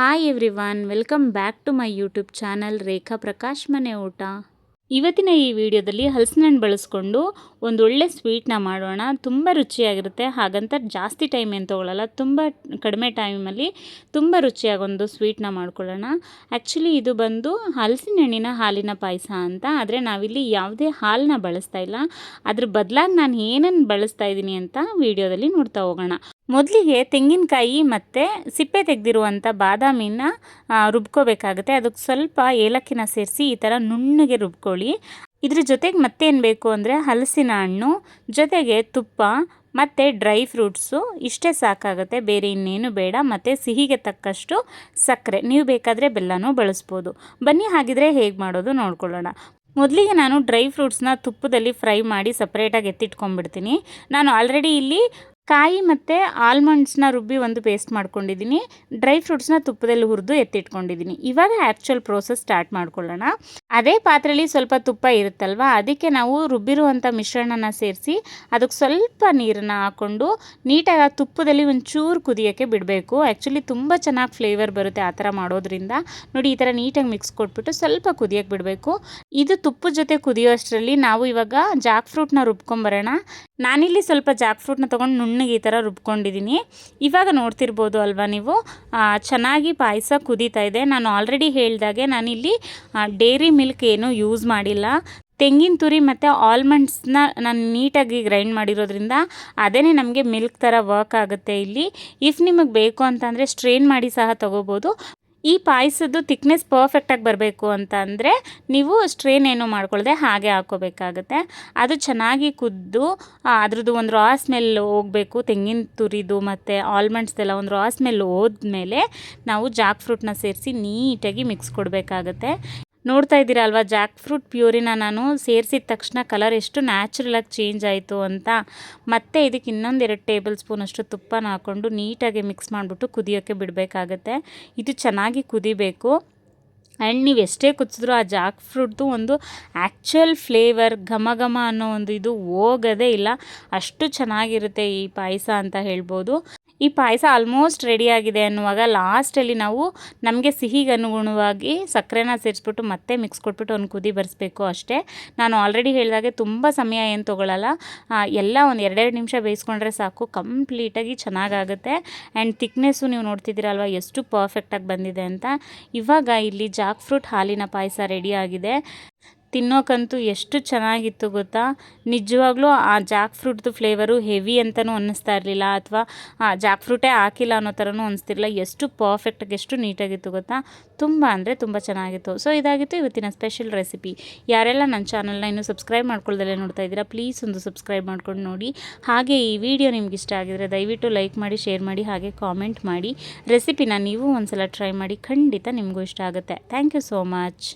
Hi everyone, welcome back to my YouTube channel Rekha Prakash ಮನೆ ಊಟ. ಇವತ್ತಿನ ಈ ವಿಡಿಯೋದಲ್ಲಿ ಹಲಸಿನ ಹಣ್ಣು ಬಳಸ್ಕೊಂಡು ಒಂದೊಳ್ಳೆ ಸ್ವೀಟ್ನ ಮಾಡೋಣ. ತುಂಬ ರುಚಿಯಾಗಿರುತ್ತೆ, ಹಾಗಂತ ಜಾಸ್ತಿ ಟೈಮ್ ಏನು ತೊಗೊಳ್ಳಲ್ಲ, ತುಂಬ ಕಡಿಮೆ ಟೈಮಲ್ಲಿ ತುಂಬ ರುಚಿಯಾಗಿ ಒಂದು ಸ್ವೀಟ್ನ ಮಾಡ್ಕೊಳ್ಳೋಣ. ಆ್ಯಕ್ಚುಲಿ ಇದು ಬಂದು ಹಲಸಿನ ಹಣ್ಣಿನ ಹಾಲಿನ ಪಾಯಸ ಅಂತ. ಆದರೆ ನಾವಿಲ್ಲಿ ಯಾವುದೇ ಹಾಲನ್ನ ಬಳಸ್ತಾ ಇಲ್ಲ, ಅದ್ರ ಬದಲಾಗಿ ನಾನು ಏನನ್ನು ಬಳಸ್ತಾ ಇದ್ದೀನಿ ಅಂತ ವಿಡಿಯೋದಲ್ಲಿ ನೋಡ್ತಾ ಹೋಗೋಣ. ಮೊದಲಿಗೆ ತೆಂಗಿನಕಾಯಿ ಮತ್ತು ಸಿಪ್ಪೆ ತೆಗೆದಿರುವಂಥ ಬಾದಾಮಿನ ರುಬ್ಕೋಬೇಕಾಗುತ್ತೆ. ಅದಕ್ಕೆ ಸ್ವಲ್ಪ ಏಲಕ್ಕಿನ ಸೇರಿಸಿ ಈ ಥರ ನುಣ್ಣಗೆ ರುಬ್ಕೊಳ್ಳಿ. ಇದ್ರ ಜೊತೆಗೆ ಮತ್ತೇನು ಬೇಕು ಅಂದರೆ ಹಲಸಿನ ಹಣ್ಣು ಜೊತೆಗೆ ತುಪ್ಪ ಮತ್ತು ಡ್ರೈ ಫ್ರೂಟ್ಸು, ಇಷ್ಟೇ ಸಾಕಾಗುತ್ತೆ, ಬೇರೆ ಇನ್ನೇನು ಬೇಡ. ಮತ್ತು ಸಿಹಿಗೆ ತಕ್ಕಷ್ಟು ಸಕ್ಕರೆ, ನೀವು ಬೇಕಾದರೆ ಬೆಲ್ಲನೂ ಬಳಸ್ಬೋದು. ಬನ್ನಿ ಹಾಗಿದ್ರೆ ಹೇಗೆ ಮಾಡೋದು ನೋಡ್ಕೊಳ್ಳೋಣ. ಮೊದಲಿಗೆ ನಾನು ಡ್ರೈ ಫ್ರೂಟ್ಸ್ನ ತುಪ್ಪದಲ್ಲಿ ಫ್ರೈ ಮಾಡಿ ಸಪ್ರೇಟಾಗಿ ಎತ್ತಿಟ್ಕೊಂಡ್ಬಿಡ್ತೀನಿ. ನಾನು ಆಲ್ರೆಡಿ ಇಲ್ಲಿ ಕಾಯಿ ಮತ್ತು ಆಲ್ಮಂಡ್ಸ್ನ ರುಬ್ಬಿ ಒಂದು ಪೇಸ್ಟ್ ಮಾಡ್ಕೊಂಡಿದ್ದೀನಿ, ಡ್ರೈ ಫ್ರೂಟ್ಸ್ನ ತುಪ್ಪದಲ್ಲಿ ಹುರಿದು ಎತ್ತಿಟ್ಕೊಂಡಿದ್ದೀನಿ. ಇವಾಗ ಆ್ಯಕ್ಚುಯಲ್ ಪ್ರೋಸೆಸ್ ಸ್ಟಾರ್ಟ್ ಮಾಡ್ಕೊಳ್ಳೋಣ. ಅದೇ ಪಾತ್ರೆಯಲ್ಲಿ ಸ್ವಲ್ಪ ತುಪ್ಪ ಇರುತ್ತಲ್ವ, ಅದಕ್ಕೆ ನಾವು ರುಬ್ಬಿರುವಂಥ ಮಿಶ್ರಣನ ಸೇರಿಸಿ ಅದಕ್ಕೆ ಸ್ವಲ್ಪ ನೀರನ್ನು ಹಾಕ್ಕೊಂಡು ನೀಟಾಗಿ ಆ ತುಪ್ಪದಲ್ಲಿ ಒಂಚೂರು ಕುದಿಯೋಕ್ಕೆ ಬಿಡಬೇಕು. ಆ್ಯಕ್ಚುಲಿ ತುಂಬ ಚೆನ್ನಾಗಿ ಫ್ಲೇವರ್ ಬರುತ್ತೆ ಆ ಥರ ಮಾಡೋದ್ರಿಂದ. ನೋಡಿ, ಈ ಥರ ನೀಟಾಗಿ ಮಿಕ್ಸ್ ಕೊಟ್ಬಿಟ್ಟು ಸ್ವಲ್ಪ ಕುದಿಯೋಕ್ಕೆ ಬಿಡಬೇಕು. ಇದು ತುಪ್ಪದ ಜೊತೆ ಕುದಿಯೋ ಅಷ್ಟರಲ್ಲಿ ನಾವು ಇವಾಗ ಜಾಕ್ ಫ್ರೂಟ್ನ ರುಬ್ಕೊಂಬರೋಣ. ನಾನಿಲ್ಲಿ ಸ್ವಲ್ಪ ಜಾಕ್ ಫ್ರೂಟ್ನ ತೊಗೊಂಡು ನುಣ್ಣಗೆ ಈ ಥರ ರುಬ್ಕೊಂಡಿದ್ದೀನಿ. ಇವಾಗ ನೋಡ್ತಿರ್ಬೋದು ಅಲ್ವಾ ನೀವು, ಚೆನ್ನಾಗಿ ಪಾಯಸ ಕುದೀತಾ ಇದೆ. ನಾನು ಆಲ್ರೆಡಿ ಹೇಳ್ದಾಗೆ ನಾನಿಲ್ಲಿ ಡೈರಿ ಮಿಲ್ಕ್ ಏನೂ ಯೂಸ್ ಮಾಡಿಲ್ಲ. ತೆಂಗಿನ ತುರಿ ಮತ್ತು ಆಲ್ಮಂಡ್ಸ್ನ ನಾನು ನೀಟಾಗಿ ಗ್ರೈಂಡ್ ಮಾಡಿರೋದ್ರಿಂದ ಅದೇ ನಮಗೆ ಮಿಲ್ಕ್ ಥರ ವರ್ಕ್ ಆಗುತ್ತೆ ಇಲ್ಲಿ. ಇಫ್ ನಿಮಗೆ ಬೇಕು ಅಂತಂದರೆ ಸ್ಟ್ರೇನ್ ಮಾಡಿ ಸಹ ತೊಗೋಬೋದು. ಈ ಪಾಯಸದ್ದು ಥಿಕ್ನೆಸ್ ಪರ್ಫೆಕ್ಟಾಗಿ ಬರಬೇಕು ಅಂತ ಅಂದರೆ ನೀವು ಸ್ಟ್ರೇನ್ ಏನು ಮಾಡ್ಕೊಳ್ಳದೆ ಹಾಗೆ ಹಾಕ್ಕೋಬೇಕಾಗತ್ತೆ. ಅದು ಚೆನ್ನಾಗಿ ಕುದ್ದು ಅದ್ರದ್ದು ಒಂದು ರಾ ಸ್ಮೆಲ್ ಹೋಗಬೇಕು, ತೆಂಗಿನ ತುರಿದು ಮತ್ತು ಆಲ್ಮಂಡ್ಸ್ದೆಲ್ಲ ಒಂದು ರಾ ಸ್ಮೆಲ್ ಹೋದ್ಮೇಲೆ ನಾವು ಜಾಕ್ ಫ್ರೂಟ್ನ ಸೇರಿಸಿ ನೀಟಾಗಿ ಮಿಕ್ಸ್ ಕೊಡಬೇಕಾಗತ್ತೆ. ನೋಡ್ತಾ ಇದ್ದೀರಾ ಅಲ್ವಾ, ಜಾಕ್ ಫ್ರೂಟ್ ಪ್ಯೂರಿನ ನಾನು ಸೇರಿಸಿದ ತಕ್ಷಣ ಕಲರ್ ಎಷ್ಟು ನ್ಯಾಚುರಲಾಗಿ ಚೇಂಜ್ ಆಯಿತು ಅಂತ. ಮತ್ತು ಇದಕ್ಕೆ ಇನ್ನೊಂದು 2 ಟೇಬಲ್ ಸ್ಪೂನಷ್ಟು ತುಪ್ಪನ ಹಾಕ್ಕೊಂಡು ನೀಟಾಗಿ ಮಿಕ್ಸ್ ಮಾಡಿಬಿಟ್ಟು ಕುದಿಯೋಕ್ಕೆ ಬಿಡಬೇಕಾಗತ್ತೆ. ಇದು ಚೆನ್ನಾಗಿ ಕುದಿಬೇಕು. ಆ್ಯಂಡ್ ನೀವು ಎಷ್ಟೇ ಕುದಿಸಿದ್ರೂ ಆ ಜಾಕ್ ಫ್ರೂಟ್ದು ಒಂದು ಆ್ಯಕ್ಚುಯಲ್ ಫ್ಲೇವರ್, ಘಮ ಘಮ ಅನ್ನೋ ಒಂದು ಇದು ಹೋಗೋದೇ ಇಲ್ಲ. ಅಷ್ಟು ಚೆನ್ನಾಗಿರುತ್ತೆ ಈ ಪಾಯಸ ಅಂತ ಹೇಳ್ಬೋದು. ಈ ಪಾಯಸ ಆಲ್ಮೋಸ್ಟ್ ರೆಡಿಯಾಗಿದೆ ಅನ್ನುವಾಗ ಲಾಸ್ಟಲ್ಲಿ ನಾವು ನಮಗೆ ಸಿಹಿಗೆ ಅನುಗುಣವಾಗಿ ಸಕ್ಕರೆನ ಸೇರಿಸ್ಬಿಟ್ಟು ಮತ್ತೆ ಮಿಕ್ಸ್ ಕೊಟ್ಬಿಟ್ಟು ಒಂದು ಕುದಿ ಬರಿಸ್ಬೇಕು ಅಷ್ಟೇ. ನಾನು ಆಲ್ರೆಡಿ ಹೇಳಿದಾಗೆ ತುಂಬ ಸಮಯ ಏನು ತೊಗೊಳ್ಳಲ್ಲ, ಎಲ್ಲ ಒಂದು 2 ನಿಮಿಷ ಬೇಯಿಸ್ಕೊಂಡ್ರೆ ಸಾಕು, ಕಂಪ್ಲೀಟಾಗಿ ಚೆನ್ನಾಗಾಗುತ್ತೆ. ಆ್ಯಂಡ್ ಥಿಕ್ನೆಸ್ಸು ನೀವು ನೋಡ್ತಿದ್ದೀರಲ್ವ ಎಷ್ಟು ಪರ್ಫೆಕ್ಟಾಗಿ ಬಂದಿದೆ ಅಂತ. ಇವಾಗ ಇಲ್ಲಿ ಜಾಕ್ ಫ್ರೂಟ್ ಹಾಲಿನ ಪಾಯಸ ರೆಡಿಯಾಗಿದೆ. ತಿನ್ನೋಕ್ಕಂತೂ ಎಷ್ಟು ಚೆನ್ನಾಗಿತ್ತು ಗೊತ್ತಾ. ನಿಜವಾಗ್ಲೂ ಆ ಜಾಕ್ ಫ್ರೂಟ್ದು ಫ್ಲೇವರು ಹೆವಿ ಅಂತಲೂ ಅನ್ನಿಸ್ತಾ ಇರಲಿಲ್ಲ, ಅಥವಾ ಜಾಕ್ ಫ್ರೂಟೇ ಹಾಕಿಲ್ಲ ಅನ್ನೋ ಥರನೂ ಅನಿಸ್ತಿರಲಿಲ್ಲ. ಎಷ್ಟು ಪರ್ಫೆಕ್ಟಾಗಿ ಎಷ್ಟು ನೀಟಾಗಿತ್ತು ಗೊತ್ತಾ, ತುಂಬ ಅಂದರೆ ತುಂಬ ಚೆನ್ನಾಗಿತ್ತು. ಸೊ ಇದಾಗಿತ್ತು ಇವತ್ತಿನ ಸ್ಪೆಷಲ್ ರೆಸಿಪಿ. ಯಾರೆಲ್ಲ ನನ್ನ ಚಾನಲ್ನ ಇನ್ನೂ ಸಬ್ಸ್ಕ್ರೈಬ್ ಮಾಡ್ಕೊಳ್ದಲ್ಲೇ ನೋಡ್ತಾ ಇದ್ದೀರಾ, ಪ್ಲೀಸ್ ಒಂದು ಸಬ್ಸ್ಕ್ರೈಬ್ ಮಾಡ್ಕೊಂಡು ನೋಡಿ. ಹಾಗೆ ಈ ವಿಡಿಯೋ ನಿಮ್ಗೆ ಇಷ್ಟ ಆಗಿದರೆ ದಯವಿಟ್ಟು ಲೈಕ್ ಮಾಡಿ, ಶೇರ್ ಮಾಡಿ, ಹಾಗೆ ಕಾಮೆಂಟ್ ಮಾಡಿ. ರೆಸಿಪಿನ ನೀವು ಒಂದ್ಸಲ ಟ್ರೈ ಮಾಡಿ, ಖಂಡಿತ ನಿಮಗೂ ಇಷ್ಟ ಆಗುತ್ತೆ. Thank you so much.